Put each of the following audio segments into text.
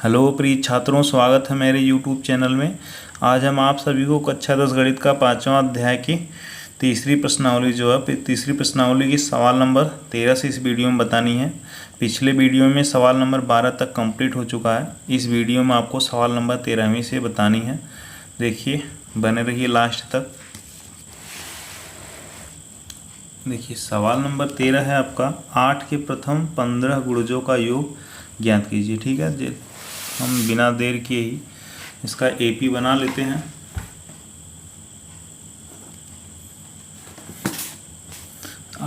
Hello प्रिय छात्रों, स्वागत है मेरे YouTube चैनल में। आज हम आप सभी को कक्षा 10 गणित का 5वां अध्याय की तीसरी प्रश्नावली तीसरी प्रश्नावली की सवाल नंबर 13 से इस वीडियो में बतानी है। पिछले वीडियो में सवाल नंबर 12 तक कंप्लीट हो चुका है। इस वीडियो में आपको सवाल नंबर 13वीं से बतानी है। देखिए, बने रहिए लास्ट तक। देखिए, सवाल नंबर 13 है आपका 8 के प्रथम 15 गुणजों का योग ज्ञात कीजिए। ठीक है, हम बिना देर किए ही इसका एपी बना लेते हैं।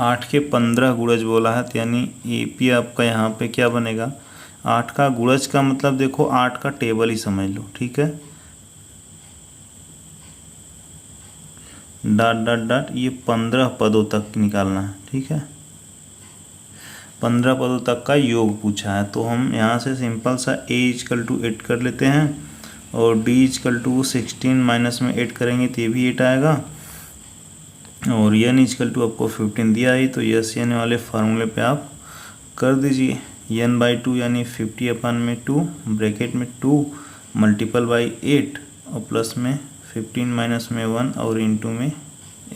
आठ के 15 गुणज बोला है, तो यानी एपी आपका यहाँ पे क्या बनेगा। 8 का गुणज का मतलब देखो 8 का टेबल ही समझ लो। ठीक है, डॉट डॉट डॉट ये 15 पदों तक निकालना है। ठीक है, 15 पदों तक का योग पूछा है, तो हम यहाँ से सिंपल सा a इजकल टू 8 कर लेते हैं और d इजकल टू 16 माइनस में 8 करेंगे तो ये भी 8 आएगा और n इजकल टू आपको 15 दिया है, तो यस n वाले फार्मूले पे आप कर दीजिए। n/2 यानी 50/2 ब्रैकेट में 2 मल्टीपल बाई 8 और प्लस में 15 माइनस में 1 और इंटू में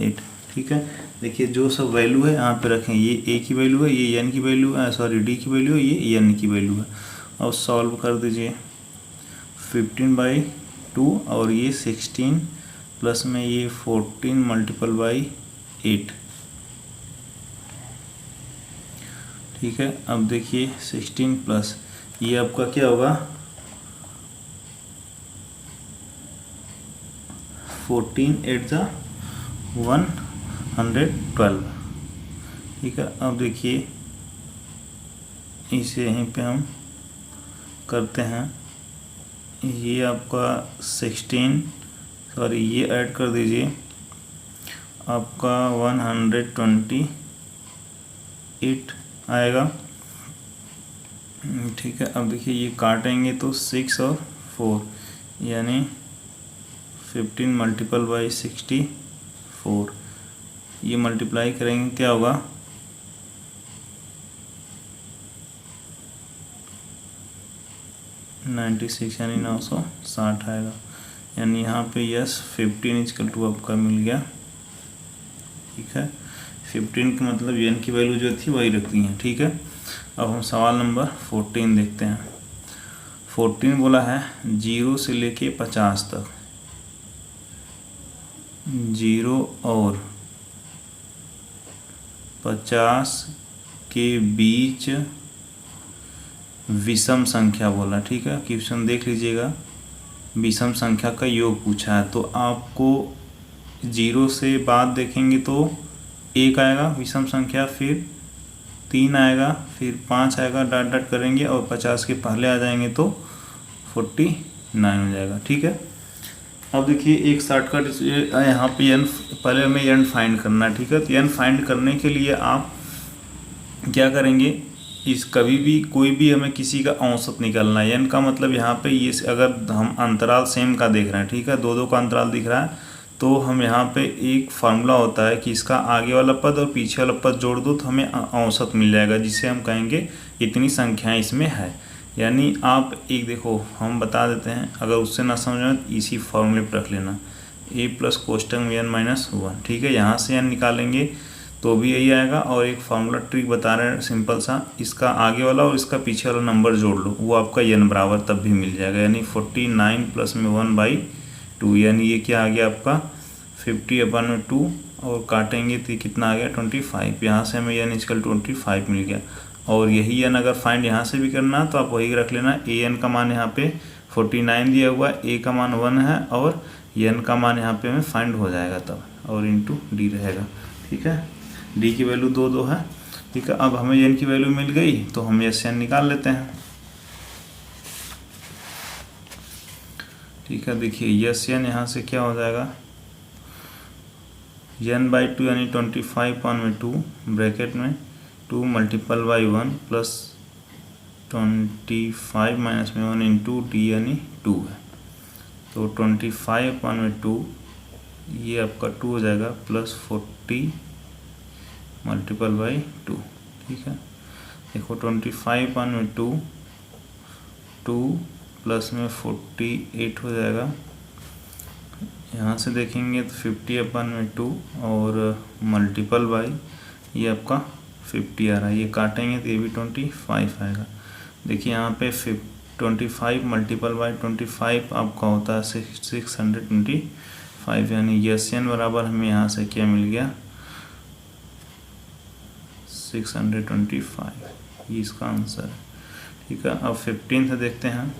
8। ठीक है, देखिए जो सब वैल्यू है यहाँ पे रखें। ये a की वैल्यू है, ये n की वैल्यू है, सॉरी d की वैल्यू है, ये n की वैल्यू है। और सॉल्व कर दीजिए। 15/2 और ये 16 प्लस में ये 14 मल्टीपल बाई 8। ठीक है, अब देखिए 16 प्लस ये आपका क्या होगा 14 8 जा 112। ठीक है, अब देखिए इसे यहीं पे हम करते हैं। ये आपका 16 सॉरी ये ऐड कर दीजिए, आपका 128 आएगा। ठीक है, अब देखिए ये काटेंगे तो 6 और 4 यानी 15 मल्टीपल बाई 64। ये मल्टीप्लाई करेंगे क्या होगा 96 यानी 960 आएगा। यानी यहाँ पे यस 15 इजकल टू आपका मिल गया। ठीक है, 15 का मतलब n की वैल्यू जो थी वही रखती है। ठीक है, अब हम सवाल नंबर 14 देखते हैं। 14 बोला है 0 से लेके 50 तक, 0 और 50 के बीच विषम संख्या बोला। ठीक है, क्वेश्चन देख लीजिएगा। विषम संख्या का योग पूछा है, तो आपको 0 से बाद देखेंगे तो 1 आएगा विषम संख्या, फिर 3 आएगा, फिर 5 आएगा, डॉट डॉट करेंगे और 50 के पहले आ जाएंगे तो 49 हो जाएगा। ठीक है, अब देखिए एक शॉर्टकट यहाँ पे n पहले हमें n फाइंड करना है। ठीक है, तो n फाइंड करने के लिए आप क्या करेंगे, इस कभी भी कोई भी हमें किसी का औसत निकालना है। n का मतलब यहाँ पे ये अगर हम अंतराल सेम का देख रहे हैं, ठीक है, दो का अंतराल दिख रहा है, तो हम यहाँ पे एक फार्मूला होता है कि इसका आगे वाला पद और पीछे वाला पद जोड़ दो तो हमें औसत मिल जाएगा, जिसे हम कहेंगे इतनी संख्याएं इसमें है। यानी आप एक देखो हम बता देते हैं, अगर उससे ना समझ में तो इसी फार्मूले पर रख लेना a प्लस कोष्टक में n-1। ठीक है, यहाँ से n निकालेंगे तो भी यही आएगा। और एक फार्मूला ट्रिक बता रहे हैं सिंपल सा, इसका आगे वाला और इसका पीछे वाला नंबर जोड़ लो, वो आपका n बराबर तब भी मिल जाएगा। यानी 49 प्लस में 1/2 यानी ये क्या आ गया आपका 50/2 और काटेंगे तो कितना आ गया 25। यहाँ से हमें n इजकल 25 मिल गया। और यही n अगर फाइंड यहाँ से भी करना तो आप वही रख लेना। an का मान यहाँ पे 49 दिया हुआ है, a का मान 1 है और n का मान यहाँ पे हमें फाइंड हो जाएगा तब, और इंटू d रहेगा। ठीक है, d की वैल्यू 2 है। ठीक है, अब हमें n की वैल्यू मिल गई तो हम यस n निकाल लेते हैं। ठीक है, देखिए यस n यहाँ से क्या हो जाएगा n/2 यानी 25/2 ब्रैकेट में 2 मल्टीपल बाई 1 प्लस 25 माइनस में 1 इंटू d यानी 2 है, तो 25/2 ये आपका 2 हो जाएगा प्लस 40 मल्टीपल बाई 2। ठीक है, देखो 25/2 2 प्लस में 48 हो जाएगा। यहाँ से देखेंगे तो 50/2 और मल्टीपल बाई ये आपका 50 आ रहा है, ये काटेंगे तो ये भी 25 आएगा। देखिए यहाँ पे 25 मल्टीपल बाई 25 आपका होता है 625, यानी SN बराबर हमें यहाँ से क्या मिल गया 625, ये इसका आंसर है। ठीक है, अब 15 से देखते हैं।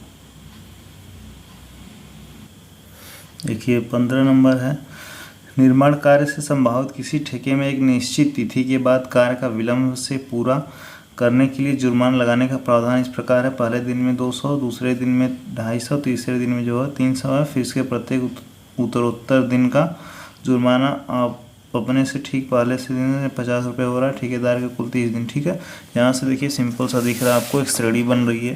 देखिए 15 नंबर है, निर्माण कार्य से संभावित किसी ठेके में एक निश्चित तिथि के बाद कार्य का विलंब से पूरा करने के लिए जुर्माना लगाने का प्रावधान इस प्रकार है। पहले दिन में 200, दूसरे दिन में 250, तीसरे दिन में जो है 300 है। फिर इसके प्रत्येक उत्तरोत्तर दिन का जुर्माना आप अपने से ठीक पहले से दिन में 50 रुपये हो रहा है, ठेकेदार के कुल 30 दिन। ठीक है, यहाँ से देखिए सिंपल सा दिख रहा है आपको, एक श्रेणी बन रही है।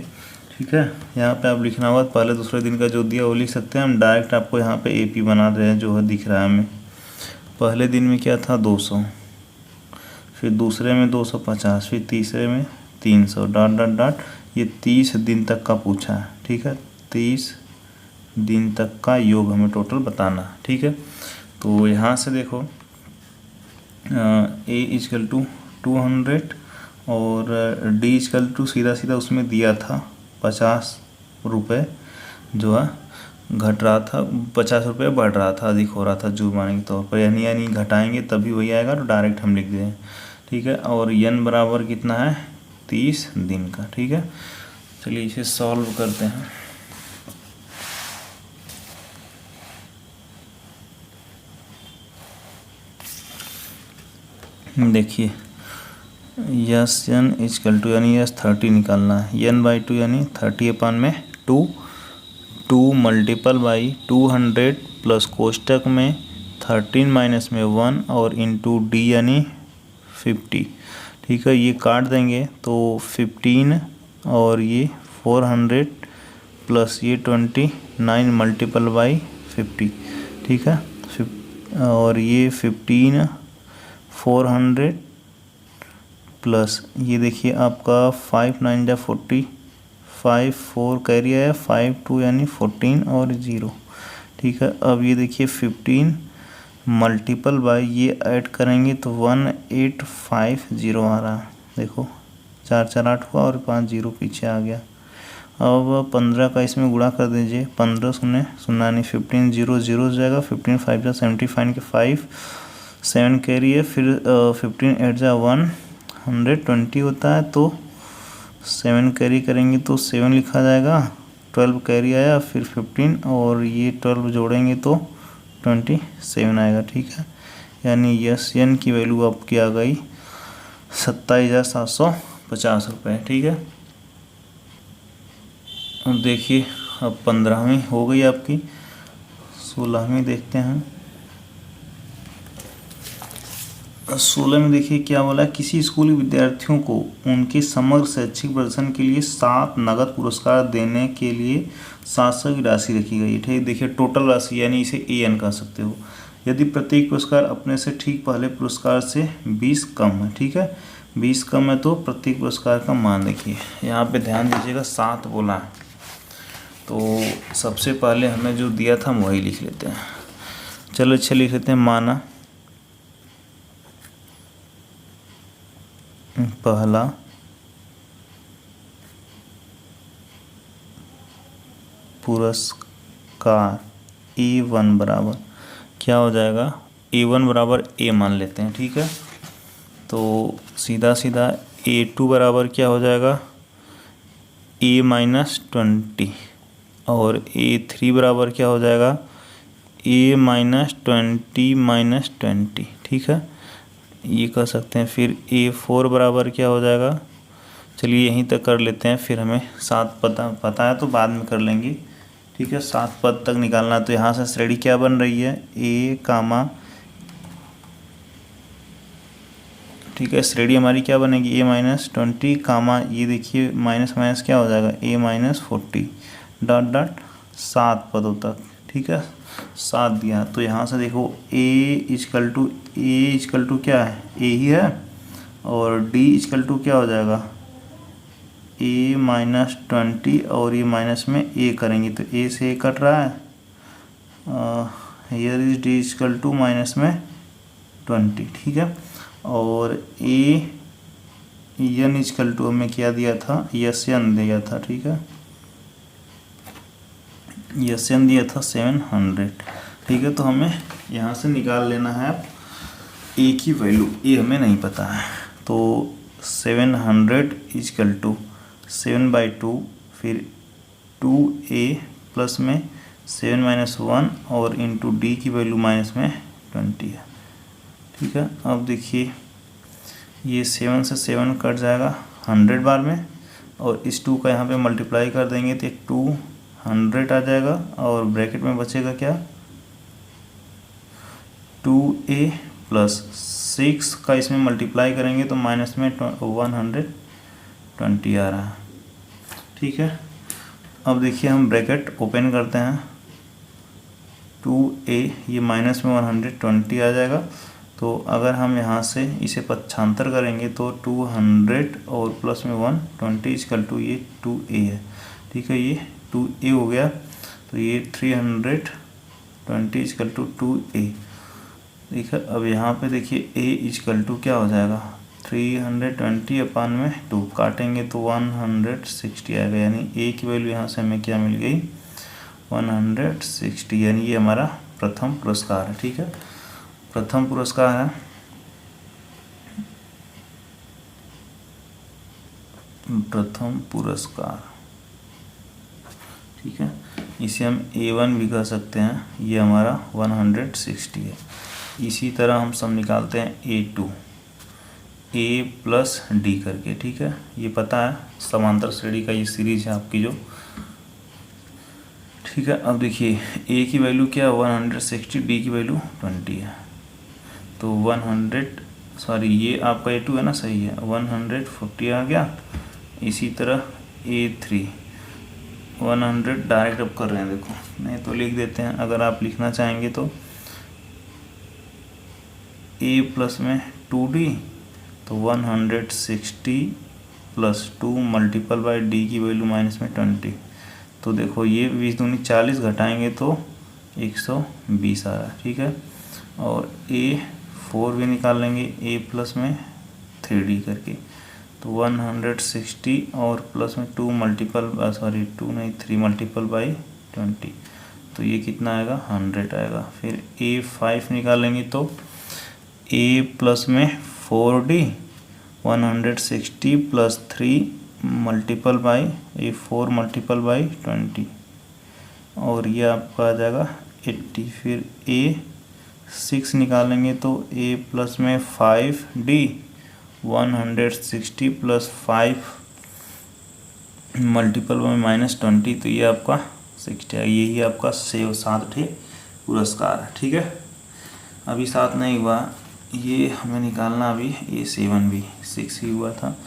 ठीक है, यहाँ पे आप लिखना होगा पहले दूसरे दिन का जो दिया वो लिख सकते हैं। हम डायरेक्ट आपको यहाँ पे AP बना रहे हैं, जो है दिख रहा है हमें। पहले दिन में क्या था 200, फिर दूसरे में 250, फिर तीसरे में 300 डॉट डॉट डॉट, ये 30 दिन तक का पूछा है। ठीक है, 30 दिन तक का योग हमें टोटल बताना है। ठीक है, तो यहाँ से देखो A = 200 और D = सीधा सीधा उसमें दिया था 50 रुपये, जो है घट रहा था, 50 रुपये बढ़ रहा था, अधिक हो रहा था जुर्माने के तौर पर, यानी घटाएंगे तभी वही आएगा, तो डायरेक्ट हम लिख दें। ठीक है, और N बराबर कितना है 30 दिन का। ठीक है, चलिए इसे सॉल्व करते हैं। देखिए SN = यानी 30 निकालना है, N/2 यानी 30/2, 2 मल्टीपल बाई 200 प्लस कोष्टक में 13 माइनस में 1 और इंटू D यानी 50। ठीक है, ये काट देंगे तो 15 और ये 400 प्लस ये 29 मल्टीपल बाई 50। ठीक है, और ये 15 400 प्लस ये देखिए आपका 5 9 जा 40, 5 4 कैरी आया, 5 2 यानी 14 और 0। ठीक है, अब ये देखिए 15 मल्टीपल बाई ये ऐड करेंगे तो 1850 आ रहा है। देखो 4 4 8 हुआ और 5 0 पीछे आ गया। अब 15 का इसमें गुणा कर दीजिए, 15 शून्य शून्य नहीं, 15 0 0 हो जाएगा, 15 5 जा 75 के 5 7 कैरी है, फिर 15 8 जा 120 होता है, तो 7 कैरी करेंगे तो 7 लिखा जाएगा, 12 कैरी आया, फिर 15 और ये 12 जोड़ेंगे तो 27 आएगा। ठीक है, यानी SN की वैल्यू आपकी आ गई 27,750 रुपये। ठीक है, अब देखिए अब 15वीं हो गई आपकी, 16वीं देखते हैं। 16 में देखिए क्या बोला, किसी स्कूली विद्यार्थियों को उनके समग्र शैक्षिक प्रदर्शन के लिए 7 नगद पुरस्कार देने के लिए 700 की राशि रखी गई। ठीक, देखिए टोटल राशि यानी इसे AN कह सकते हो, यदि प्रत्येक पुरस्कार अपने से ठीक पहले पुरस्कार से 20 कम है। ठीक है, 20 कम है तो प्रत्येक पुरस्कार का मान देखिए, यहाँ पे ध्यान दीजिएगा 7 बोला है, तो सबसे पहले हमें जो दिया था वही लिख लेते हैं। चलो अच्छा लिख लेते हैं, माना पहला पुरस्कार A1 बराबर क्या हो जाएगा, A1 बराबर A मान लेते हैं। ठीक है, तो सीधा सीधा A2 बराबर क्या हो जाएगा A-20 और A3 बराबर क्या हो जाएगा A-20 ठीक है, ये कर सकते हैं। फिर A4 बराबर क्या हो जाएगा, चलिए यहीं तक कर लेते हैं, फिर हमें 7 पता है तो बाद में कर लेंगे। ठीक है, 7 पद तक निकालना, तो यहाँ से श्रेणी क्या बन रही है A, ठीक है, श्रेणी हमारी क्या बनेगी A-20 कामा, ये देखिए माइनस माइनस क्या हो जाएगा A-40 डॉट डॉट 7 पदों तक। ठीक है, 7 दिया, तो यहाँ से देखो A इक्वल टू क्या है A ही है, और D इक्वल टू क्या हो जाएगा a माइनस 20 और ये माइनस में a करेंगे तो a से a कट रहा है। Here is d equal to minus में 20, ठीक है। और a n इक्वल टू हमें क्या दिया था, यस n दिया था, ठीक है, यस n दिया था 700, ठीक है। तो हमें यहाँ से निकाल लेना है a की वैल्यू, a हमें नहीं पता है। तो 700 इक्वल टू 7/2 फिर 2a प्लस में 7 माइनस 1 और इंटू डी की वैल्यू माइनस में 20 है, ठीक है। अब देखिए ये 7 से 7 कट जाएगा 100 बार में, और इस 2 का यहाँ पे मल्टीप्लाई कर देंगे तो 200 आ जाएगा, और ब्रैकेट में बचेगा क्या, 2a प्लस 6 का इसमें मल्टीप्लाई करेंगे तो माइनस में 120 आ रहा है, ठीक है। अब देखिए हम ब्रैकेट ओपन करते हैं, 2a ये माइनस में 120 आ जाएगा। तो अगर हम यहाँ से इसे पक्षांतर करेंगे तो 200 और प्लस में 120 इक्वल टू ये 2a है, ठीक है, ये 2a हो गया। तो ये 320 इक्वल टू 2a, ठीक है। अब यहाँ पे देखिए a इक्वल टू क्या हो जाएगा, 320 अपान में 2 काटेंगे तो 160 आएगा, यानी a की वैल्यू यहाँ से हमें क्या मिल गई, 160, यानी ये हमारा प्रथम पुरस्कार है, ठीक है, प्रथम पुरस्कार है। प्रथम पुरस्कार, ठीक है, इसे हम A1 भी कह सकते हैं, ये हमारा 160 है। इसी तरह हम सब निकालते हैं A2 A प्लस डी करके, ठीक है, ये पता है समांतर श्रेणी का ये सीरीज है आपकी जो, ठीक है। अब देखिए a की वैल्यू क्या है 160, b की वैल्यू 20 है, तो 100 ये आपका A2 है ना, सही है, 140 आ गया। इसी तरह A3 100 डायरेक्ट अब कर रहे हैं, देखो नहीं तो लिख देते हैं, अगर आप लिखना चाहेंगे तो a प्लस में 2d तो 160 प्लस 2 मल्टीपल बाई डी की वैल्यू माइनस में 20, तो देखो ये 20 दूनी 40 घटाएंगे तो 120 आ रहा है, ठीक है। और A4 भी निकाल लेंगे, a प्लस में 3d करके, तो 160 और प्लस में 2 3 मल्टीपल बाई 20, तो ये कितना आएगा 100 आएगा। फिर A5 निकालेंगे तो a प्लस में 4d 160 plus 3 multiple by 4 multiple by 20, और ये आपका आ जाएगा 80। फिर A6 निकालेंगे तो a प्लस में 5d 160 plus 5 multiple by minus 20, तो ये आपका 60 है। यही आपका 7 पुरस्कार है, ठीक है। अभी 7 नहीं हुआ, ये हमें निकालना अभी A7 भी 6 ही हुआ था,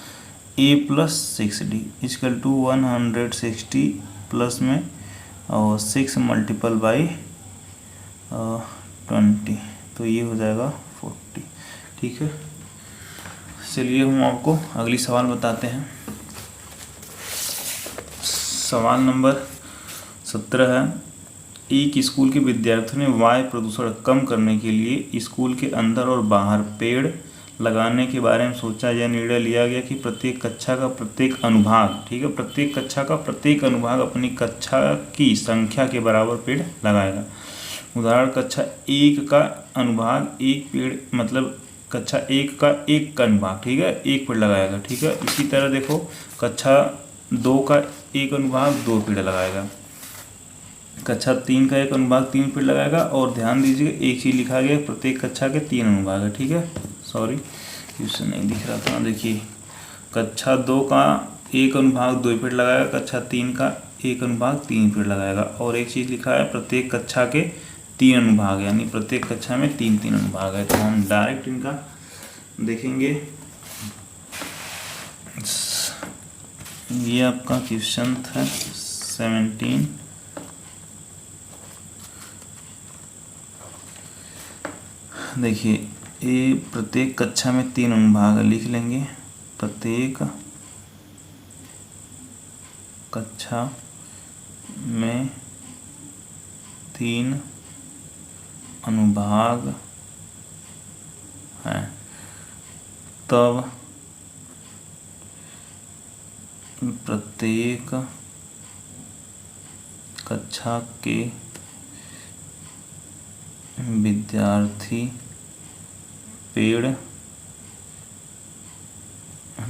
a plus 6d equal to 160 plus में और 6 मल्टीपल बाई 20, तो ये हो जाएगा 40, ठीक है। चलिए हम आपको अगली सवाल बताते हैं। सवाल नंबर 17 है, एक स्कूल के विद्यार्थियों ने वायु प्रदूषण कम करने के लिए स्कूल के अंदर और बाहर पेड़ लगाने के बारे में सोचा। यह निर्णय लिया गया कि प्रत्येक कक्षा का प्रत्येक अनुभाग, ठीक है, प्रत्येक कक्षा का प्रत्येक अनुभाग अपनी कक्षा की संख्या के बराबर पेड़ लगाएगा। उदाहरण, कक्षा 1 का अनुभाग एक पेड़, मतलब कक्षा 1 का अनुभाग, ठीक है, एक पेड़ लगाएगा, ठीक है। इसी तरह देखो कक्षा 2 का एक अनुभाग 2 पेड़ लगाएगा, कक्षा 3 का एक अनुभाग 3 पेड़ लगाएगा। और ध्यान दीजिए एक चीज़ लिखा गया, प्रत्येक कक्षा के 3 अनुभाग है, ठीक है, सॉरी क्वेश्चन नहीं दिख रहा था। देखिए कक्षा 2 का एक अनुभाग 2 पेड़ लगाएगा, कक्षा 3 का एक अनुभाग 3 पेड़ लगाएगा। और एक चीज़ लिखा है प्रत्येक कक्षा के 3 अनुभाग, यानी प्रत्येक कक्षा में 3 अनुभाग है। तो हम डायरेक्ट इनका देखेंगे। ये आपका क्वेश्चन था 17। देखिए ये प्रत्येक कक्षा में 3 अनुभाग लिख लेंगे, प्रत्येक कक्षा में 3 अनुभाग हैं, तब प्रत्येक कक्षा के विद्यार्थी पेड़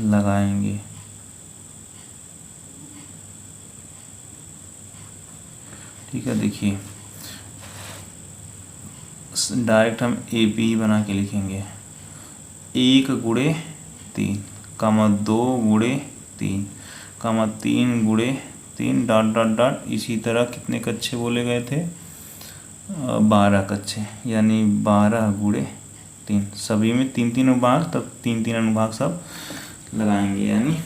लगाएंगे। ठीक है, देखिए डायरेक्ट हम ए पी ही बना के लिखेंगे। 1 गुणे 3 कमा 2 गुणे 3 कमा 3 गुणे 3 डॉट डॉट डॉट। इसी तरह कितने कच्चे बोले गए थे? 12 कच्चे, यानी 12 गुणे 3। सभी में 3-3 अनुभाग, तब 3-3 अनुभाग सब लगाएंगे। यानी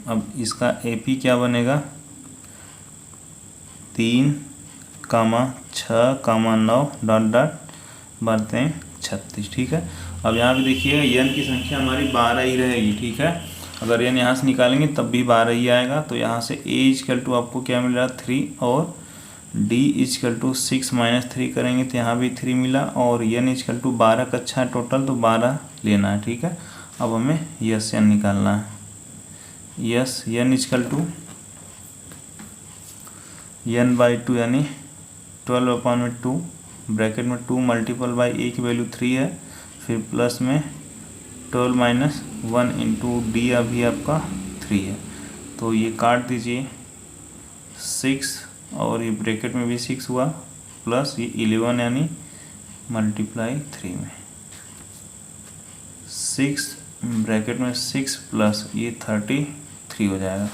अब इसका एपी क्या बनेगा? 3, 6, 9 डॉट डॉट बढ़ते हैं 36। ठीक है, अब यहाँ पे देखिए n की संख्या हमारी 12 ही रहेगी। ठीक है, अगर n यहाँ से निकालेंगे तब भी 12 ही आएगा। तो यहाँ से a इक्वल टू आपको क्या मिल रहा? 3, और d इक्वल टू 6 - 3 करेंगे तो यहाँ भी 3 मिला, और n इक्वल टू 12 कक्षा है टोटल, तो 12 लेना है। ठीक है, अब हमें यस n निकालना है। Yes n equal to n/2 यानी 12/2 ब्रैकेट में 2 मल्टीपल बाई a की वैल्यू 3 है, फिर प्लस में 12 - 1 इंटू डी अभी आपका 3 है। तो ये काट दीजिए, 6 और ये ब्रैकेट में भी 6 हुआ, प्लस ये 11 यानी मल्टीप्लाई 3 में 6 ब्रैकेट में 6 प्लस ये 33 हो जाएगा।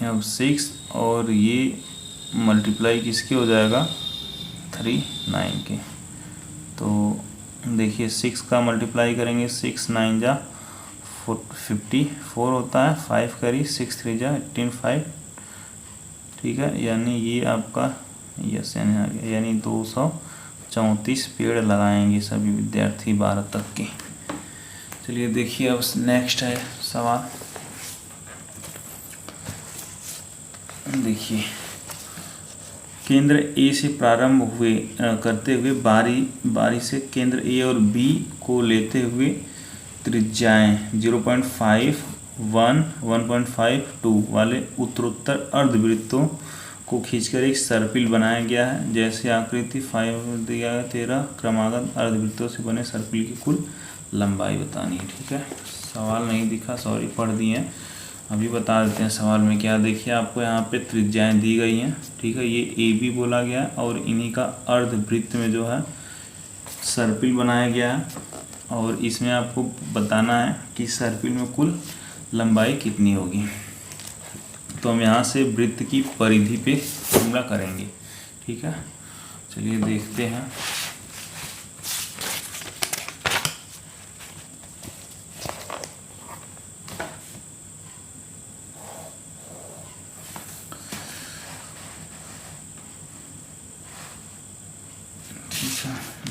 अब 6 और ये मल्टीप्लाई किसके हो जाएगा? 3 9 के। तो देखिए 6 का मल्टीप्लाई करेंगे, 6 9 जा 54 होता है, 5 करी 6 3 जा 18 5। ठीक है, यानी ये आपका यस यानी आ गया, यानी 234 पेड़ लगाएंगे सभी विद्यार्थी 12 तक के। चलिए देखिए अब नेक्स्ट है सवाल। देखिए केंद्र ए से प्रारंभ हुए करते हुए बारी से केंद्र ए और बी को लेते हुए त्रिज्याएं 0.5, 1, 1.5, 2 वाले उत्तरोत्तर अर्धवृत्तों को खींचकर एक सर्पिल बनाया गया है। जैसे आकृति 5 दिया है, 13 क्रमागत अर्धवृत्तों से बने सर्पिल की कुल लंबाई बतानी है। ठीक है, सवाल नहीं दिखा, सॉरी, पढ़ दिए हैं, अभी बता देते हैं सवाल में क्या। देखिए आपको यहाँ पे त्रिज्याएं दी गई हैं। ठीक है, ये ए बी बोला गया है और इन्हीं का अर्धवृत्त में जो है सर्पिल बनाया गया है, और इसमें आपको बताना है कि सर्पिल में कुल लंबाई कितनी होगी। तो हम यहाँ से वृत्त की परिधि पे हमला करेंगे। ठीक है, चलिए देखते हैं।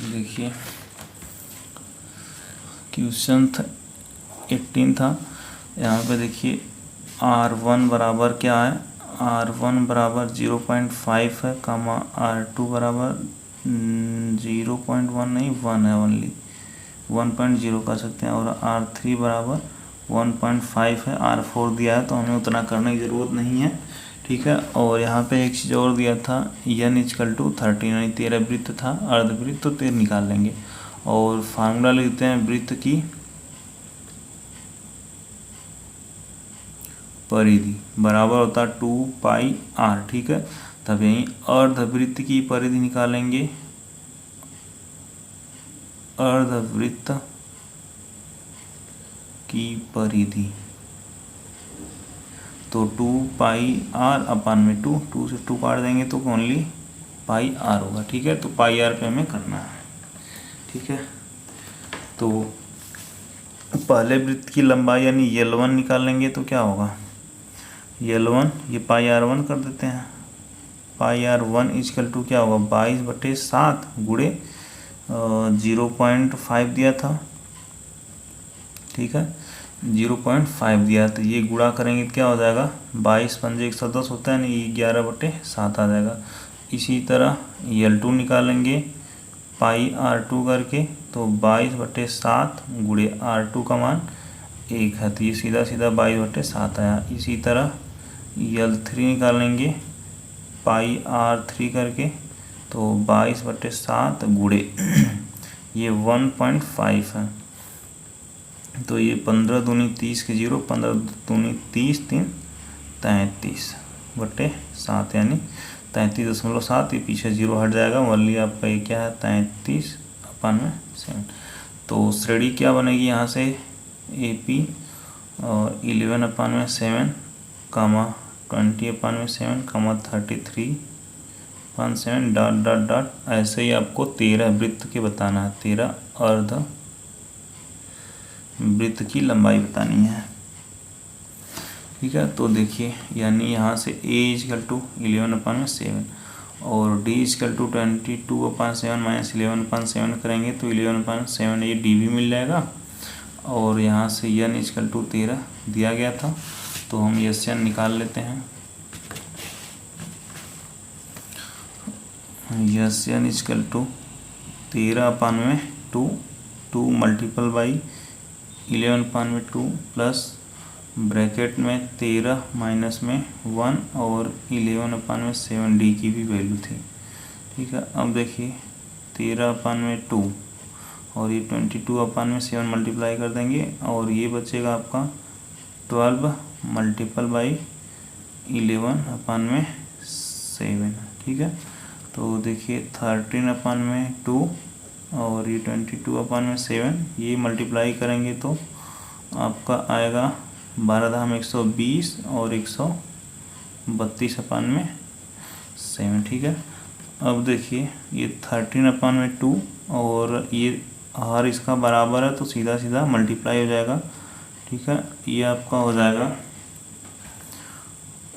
देखिए क्वेश्चन 18 था। यहाँ पे देखिए R1 बराबर क्या है? R1 बराबर 0.5 है, कामा R2 बराबर 0.1 नहीं 1 है, ओनली 1.0 कर सकते हैं, और R3 बराबर 1.5 है। R4 दिया है तो हमें उतना करने की ज़रूरत नहीं है। ठीक है, और यहाँ पे एक चीज़ और दिया था, n इक्वल टू 13 यानी 13 वृत्त था, अर्धवृत्त तो 13 निकाल लेंगे, और फार्मूला लिखते हैं वृत्त की परिधि बराबर होता है 2πr। ठीक है, तब यहीं अर्धवृत्त की परिधि निकालेंगे। अर्धवृत्त की परिधि तो 2πr अपन में 2 से 2 काट देंगे तो ओनली πr होगा। ठीक है, तो πr पे हमें करना है। ठीक है, तो पहले वृत्त की लंबाई यानी L1 निकालेंगे तो क्या होगा? L1 ये πr1 कर देते हैं। πr1 इक्वल टू क्या होगा? 22/7 गुणे 0.5 दिया था। ठीक है, 0.5 दिया, तो ये गुणा करेंगे तो क्या हो जाएगा, 22 पंजे 110 होता है ना, ये 11/7 आ जाएगा। इसी तरह L2 निकालेंगे पाई R2 करके, तो 22/7 गुणे R2 का मान 1 है, तो ये सीधा सीधा 22/7 आया। इसी तरह L3 निकालेंगे पाई R3 करके, तो 22/7 गुणे ये 1.5 है, तो ये 15 दूनी 30 के 0, 15 दूनी 30, 3 33/7 यानी 33.7। ये पीछे 0 हट जाएगा, वली आपका ये क्या है 33/7। तो श्रेणी क्या बनेगी यहाँ से, AP और 11/7 कामा 20/7 कामा 33/7 डॉट डॉट डॉट, ऐसे ही आपको 13 वृत्त के बताना है, 13 अर्ध वृत्त की लंबाई बतानी है। ठीक है, तो देखिए यानी यहाँ से A = 11/7 और D = 22/7 माइनस 11/7 करेंगे तो 11/7 ये D भी मिल जाएगा। और यहाँ से N = 13 दिया गया था, तो हम SN निकाल लेते हैं। SN = 13/2, 2 multiple by 11/2 plus bracket में 13 माइनस में 1 और 11/7 D की भी वैल्यू थी। ठीक है, अब देखिए 13/2 और ये 22/7 मल्टीप्लाई कर देंगे और ये बचेगा आपका 12 मल्टीपल बाई 11/7। ठीक है, तो देखिए 13/2 और ये 22/7 ये मल्टीप्लाई करेंगे तो आपका आएगा 12×120 और 132/7। ठीक है, अब देखिए ये 13/2 और ये हर इसका बराबर है तो सीधा सीधा मल्टीप्लाई हो जाएगा। ठीक है, ये आपका हो जाएगा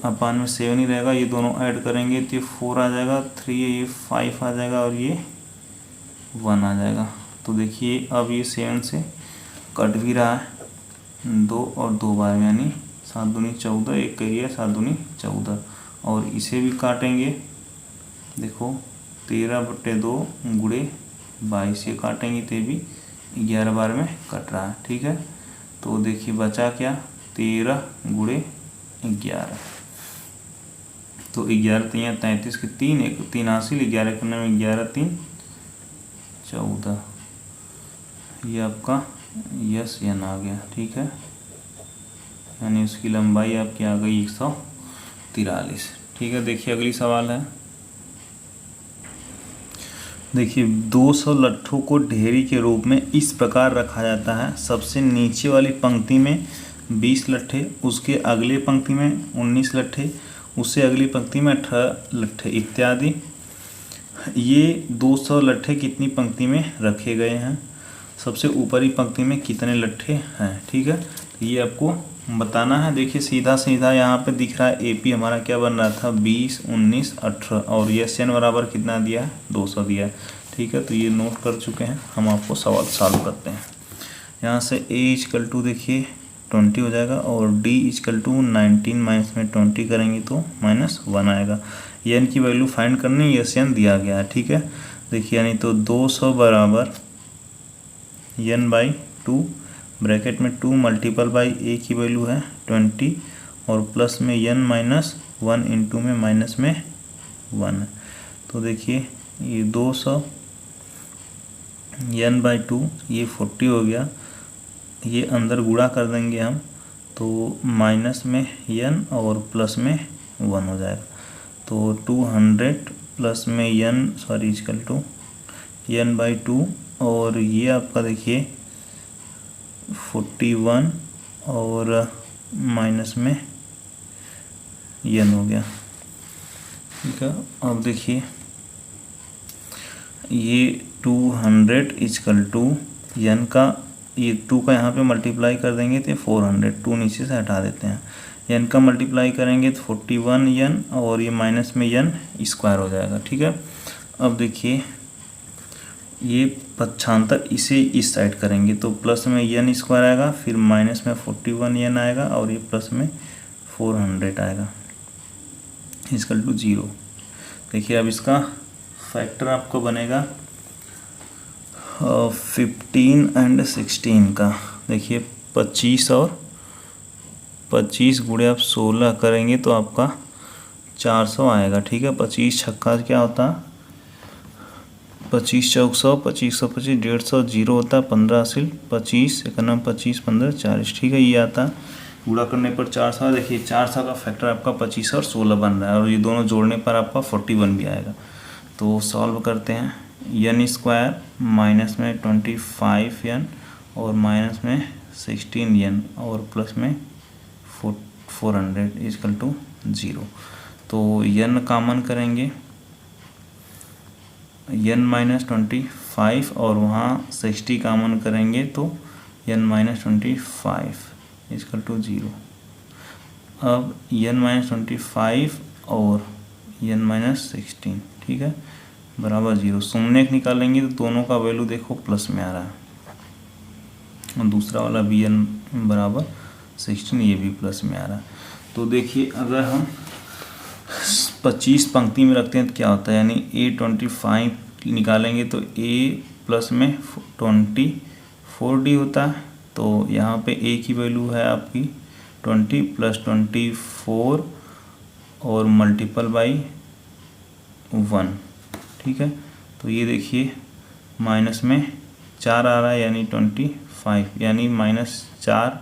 7 ही रहेगा, ये दोनों ऐड करेंगे तो ये 4 आ जाएगा, 3 ये 5 आ जाएगा और ये 1 आ जाएगा। तो देखिए अब ये 7 से कट भी रहा है 2 और 2 बार में, यानी 7 दूनी 14, एक करिए 7 दूनी 14 और इसे भी काटेंगे। देखो 13/2 गुणे 22 ये काटेंगे तो भी 11 बार में कट रहा है। ठीक है, तो देखिए बचा क्या 13 गुणे 11, तो 11 3 33 के 3 1 3 हासिल, 11 करने में 11 3 14, ये आपका SN आ गया। ठीक है, यानी उसकी लंबाई आपकी आ गई 143। ठीक है, देखिए अगली सवाल है। देखिए 200 लट्ठों को ढेरी के रूप में इस प्रकार रखा जाता है, सबसे नीचे वाली पंक्ति में 20 लट्ठे, उसके अगले पंक्ति में 19 लट्ठे, उससे अगली पंक्ति में 18 लट्ठे इत्यादि। ये 200 लट्ठे कितनी पंक्ति में रखे गए हैं, सबसे ऊपरी पंक्ति में कितने लट्ठे हैं। ठीक है, ये आपको बताना है। देखिए सीधा सीधा यहाँ पे दिख रहा है AP हमारा क्या बन रहा था 20 19 18 और SN बराबर कितना दिया है 200 दिया है। ठीक है, तो ये नोट कर चुके हैं, हम आपको सवाल सॉल्व करते हैं। यहाँ से A = देखिए 20 हो जाएगा और D = 19 माइनस में 20 करेंगे तो -1 आएगा। N की वैल्यू फाइंड करनी, SN दिया गया है। ठीक है, देखिए यानी तो 200 बराबर N/2 ब्रैकेट में 2 मल्टीपल बाई A की वैल्यू है 20 और प्लस में N - 1 इंटू में माइनस में 1। तो देखिए ये 200 N/2 ये 40 हो गया, ये अंदर गुणा कर देंगे हम तो माइनस में N और प्लस में 1 हो जाएगा। तो 200 प्लस में = N/2 और ये आपका देखिए 41 और माइनस में N हो गया। ठीक है, अब देखिए ये 200 = N का, ये 2 का यहाँ पे मल्टीप्लाई कर देंगे तो 400, 2 नीचे से हटा देते हैं, N का मल्टीप्लाई करेंगे तो 41 N और ये माइनस में N² हो जाएगा। ठीक है, अब देखिए ये पक्षांतर इसे इस साइड करेंगे तो प्लस में n स्क्वायर आएगा, फिर माइनस में 41n आएगा और ये प्लस में 400 आएगा इक्वल टू 0। देखिए अब इसका फैक्टर आपको बनेगा 15 एंड 16 का। देखिए 25 और 25 गुणे आप 16 करेंगे तो आपका 400 आएगा। ठीक है, 25 छक्का क्या होता है 25 चौक 100, 25 100 25 150, 0 होता है 15 असिल 25 51 25 15 40। ठीक है, ये आता है पूरा करने पर 400। देखिए 400 का फैक्टर आपका 25 और 16 बन रहा है और ये दोनों जोड़ने पर आपका 41 भी आएगा। तो सॉल्व करते हैं। n स्क्वायर माइनस में 25n और माइनस में 16n और प्लस में 400 इक्वल टू 0। तो n कॉमन करेंगे, n माइनस 25 और वहाँ 60 कॉमन करेंगे तो n माइनस 25 इक्वल टू 0। अब n माइनस 25 और n माइनस 16, ठीक है, बराबर 0। शून्य निकालेंगे तो दोनों का वैल्यू देखो प्लस में आ रहा है और दूसरा वाला भी n बराबर 16, ये भी प्लस में आ रहा है। तो देखिए अगर हम 25 पंक्ति में रखते हैं तो क्या होता है, यानी a25 निकालेंगे तो a प्लस में 24d होता है। तो यहाँ पे a की वैल्यू है आपकी 20 प्लस 24 और मल्टीपल बाई 1। ठीक है, तो ये देखिए माइनस में 4 आ रहा है यानी 25, यानी -4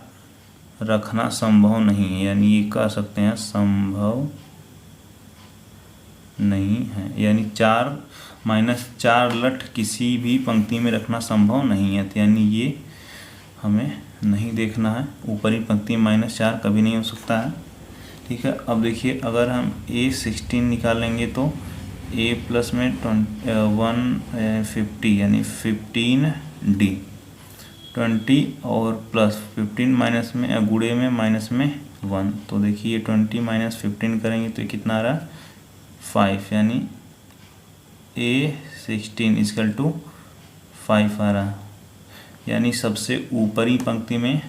रखना संभव नहीं है, यानी ये कह सकते हैं संभव नहीं है, यानी 4 लठ किसी भी पंक्ति में रखना संभव नहीं है। तो यानी ये हमें नहीं देखना है, ऊपरी पंक्ति में -4 कभी नहीं हो सकता है। ठीक है, अब देखिए अगर हम a16 निकालेंगे तो a प्लस में 150 यानी 15d 20 और प्लस 15 माइनस में गुणे में माइनस में 1। तो देखिए 20 माइनस 15 करेंगे तो ये कितना आ रहा है 5, यानी a16 इक्वल टू 5 आ रहा है। यानी सबसे ऊपरी पंक्ति में,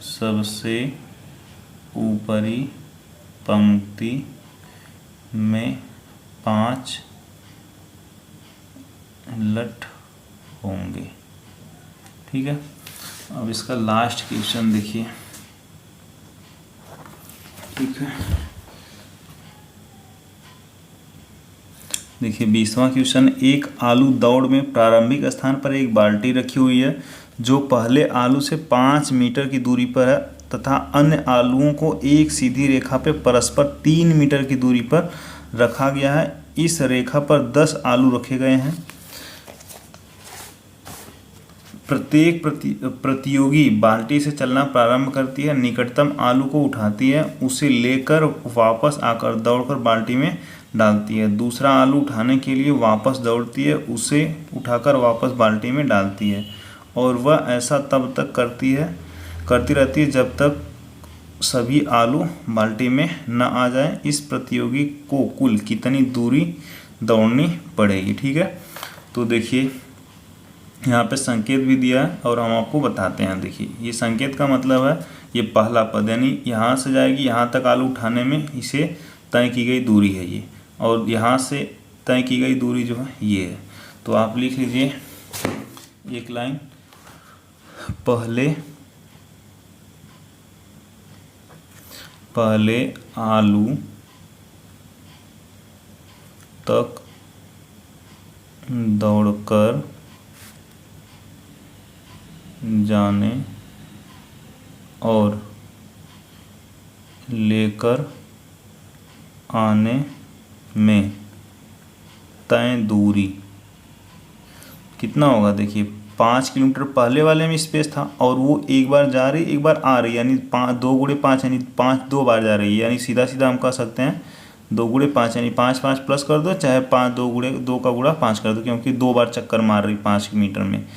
सबसे ऊपरी पंक्ति में 5 लठ होंगे। ठीक है, अब इसका लास्ट क्वेश्चन देखिए। ठीक है, देखिए 20वां क्वेश्चन, एक आलू दौड़ में प्रारंभिक स्थान पर एक बाल्टी रखी हुई है जो पहले आलू से 5 मीटर की दूरी पर है तथा अन्य आलुओं को एक सीधी रेखा पर परस्पर 3 मीटर की दूरी पर रखा गया है। इस रेखा पर 10 आलू रखे गए हैं। प्रत्येक प्रतियोगी बाल्टी से चलना प्रारंभ करती है, निकटतम आलू को उठाती है, उसे लेकर वापस आकर दौड़कर बाल्टी में डालती है। दूसरा आलू उठाने के लिए वापस दौड़ती है, उसे उठाकर वापस बाल्टी में डालती है और वह ऐसा तब तक करती रहती है जब तक सभी आलू बाल्टी में न आ जाए। इस प्रतियोगी को कुल कितनी दूरी दौड़नी पड़ेगी। ठीक है, तो देखिए यहाँ पे संकेत भी दिया है और हम आपको बताते हैं। देखिए ये संकेत का मतलब है ये पहला पद, यानी यहाँ से जाएगी यहाँ तक आलू उठाने में इसे तय की गई दूरी है ये, और यहाँ से तय की गई दूरी जो है ये है। तो आप लिख लीजिए एक लाइन, पहले आलू तक दौड़कर जाने और लेकर आने में तय दूरी कितना होगा। देखिए 5 किलोमीटर पहले वाले में स्पेस था और वो एक बार जा रही एक बार आ रही, यानी 2 गुणे 5 यानी 5 2 बार जा रही है, यानी सीधा सीधा हम कह सकते हैं 2 गुणे 5 यानी 5 5 प्लस कर दो, चाहे 5 2 गुणे 2 का गुणा 5 कर दो, क्योंकि 2 बार चक्कर मार रही 5 मीटर में।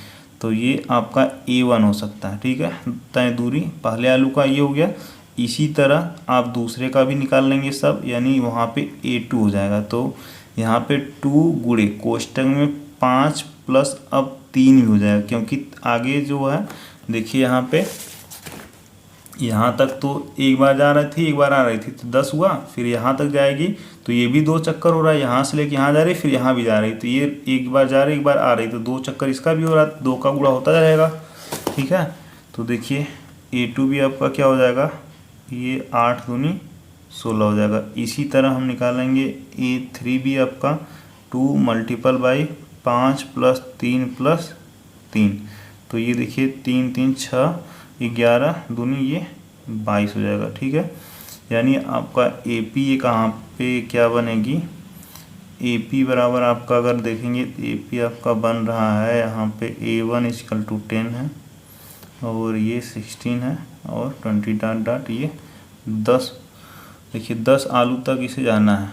तो ये आपका A1 हो सकता है। ठीक है, तय दूरी पहले आलू का ये हो गया। इसी तरह आप दूसरे का भी निकाल लेंगे सब, यानी वहाँ पे A2 हो जाएगा। तो यहाँ पे 2 गुणे कोष्टक में 5 प्लस अब 3 भी हो जाएगा, क्योंकि आगे जो है देखिए यहाँ पे यहाँ तक तो एक बार जा रही थी एक बार आ रही थी तो 10 हुआ, फिर यहाँ तक जाएगी तो ये भी 2 चक्कर हो रहा है, यहाँ से लेके यहाँ जा रही फिर यहाँ भी जा रही, तो ये एक बार जा रही एक बार आ रही, तो 2 चक्कर इसका भी हो रहा है, 2 का गुणा होता जाएगा। ठीक है, तो देखिए A2 भी आपका क्या हो जाएगा, ये 8 दूनी 16 हो जाएगा। इसी तरह हम निकालेंगे A3 भी आपका 2 मल्टीपल बाई 5 प्लस 3 प्लस 3, तो ये देखिए 3 3 6 11 दूनी ये 22 हो जाएगा। ठीक है, यानी आपका AP ये कहाँ पे क्या बनेगी, AP बराबर आपका अगर देखेंगे AP आपका बन रहा है यहाँ पे A1 इक्वल टू 10 है और ये 16 है और 20 डॉट डॉट ये 10। देखिए 10 आलू तक इसे जाना है,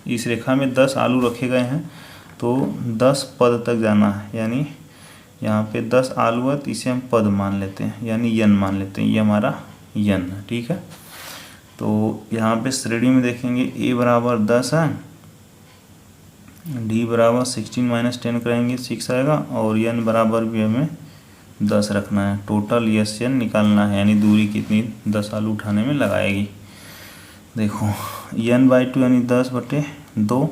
इस रेखा में 10 आलू रखे गए हैं तो 10 पद तक जाना है, यानी यहाँ पे 10 आलू है तो इसे हम पद मान लेते हैं, यानी यन मान लेते हैं, ये हमारा यन है। ठीक है, तो यहाँ पे श्रेणी में देखेंगे A बराबर 10 है, D बराबर 16 माइनस 10 करेंगे 6 आएगा और यन बराबर भी हमें 10 रखना है। टोटल यस यन निकालना है, यानी दूरी कितनी 10 आलू उठाने में लगाएगी। देखो n/2 यानी 10/2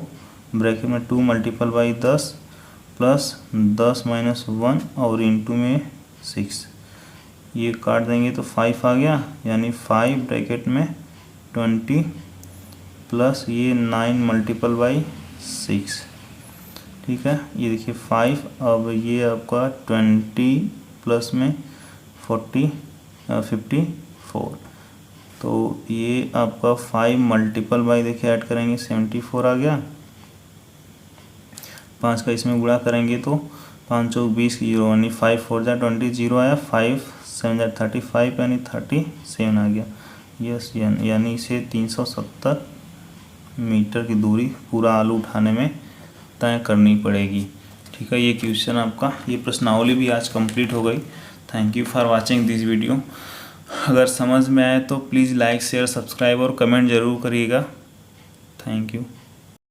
ब्रैकेट में 2 मल्टीपल बाई 10 प्लस 10 माइनस 1 और इंटू में 6, ये काट देंगे तो 5 आ गया, यानी 5 ब्रैकेट में 20 प्लस ये 9 मल्टीपल बाई 6। ठीक है, ये देखिए 5, अब ये आपका 20 प्लस में 54, तो ये आपका 5 मल्टीपल बाई देखिए ऐड करेंगे 74 आ गया, 5 का इसमें गुणा करेंगे तो 5 चौक 20 की 0 यानी 5 4 जा 20 0 आया, 5 7 जा 35 यानी 37 आ गया। यस यानी इसे 370 मीटर की दूरी पूरा आलू उठाने में तय करनी पड़ेगी। ठीक है, ये क्वेश्चन आपका, ये प्रश्नावली भी आज कंप्लीट हो गई। Thank you for watching this video. अगर समझ में आए तो प्लीज़ लाइक शेयर सब्सक्राइब और कमेंट ज़रूर करिएगा। Thank you.